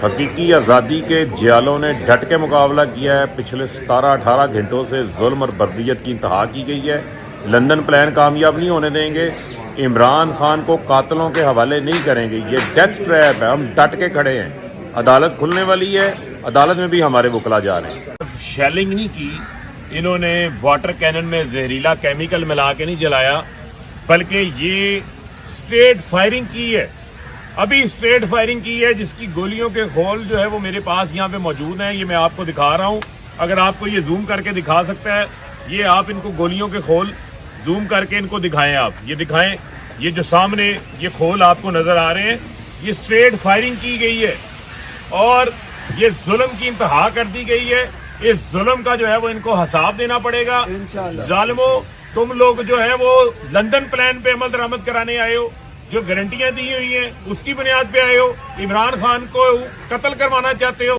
حقیقی آزادی کے جیالوں نے ڈٹ کے مقابلہ کیا ہے۔ پچھلے 17-18 گھنٹوں سے ظلم اور بردیت کی انتہا کی گئی ہے۔ لندن پلان کامیاب نہیں ہونے دیں گے۔ عمران خان کو قاتلوں کے حوالے نہیں کریں گے۔ یہ ڈیتھ ٹریپ ہے، ہم ڈٹ کے کھڑے ہیں۔ عدالت کھلنے والی ہے، عدالت میں بھی ہمارے وکلا جا رہے ہیں۔ شیلنگ نہیں کی، انہوں نے واٹر کینن میں زہریلا کیمیکل ملا کے نہیں جلایا، بلکہ یہ اسٹریٹ فائرنگ کی ہے۔ ابھی اسٹریٹ فائرنگ کی ہے، جس کی گولیوں کے خول جو ہے وہ میرے پاس یہاں پہ موجود ہیں۔ یہ میں آپ کو دکھا رہا ہوں، اگر آپ کو یہ زوم کر کے دکھا سکتا ہے، یہ آپ ان کو گولیوں کے خول زوم کر کے ان کو دکھائیں۔ آپ یہ دکھائیں، یہ جو سامنے یہ خول آپ کو نظر آ رہے ہیں، یہ اسٹریٹ فائرنگ کی گئی ہے اور یہ ظلم کی انتہا کر دی گئی ہے۔ اس ظلم کا جو ہے وہ ان کو حساب دینا پڑے گا۔ ظالموں، تم لوگ جو ہے وہ لندن پلان پہ عمل درآمد کرانے آئے ہو، جو گارنٹیاں دی ہوئی ہیں اس کی بنیاد پہ آئے ہو، عمران خان کو قتل کروانا چاہتے ہو۔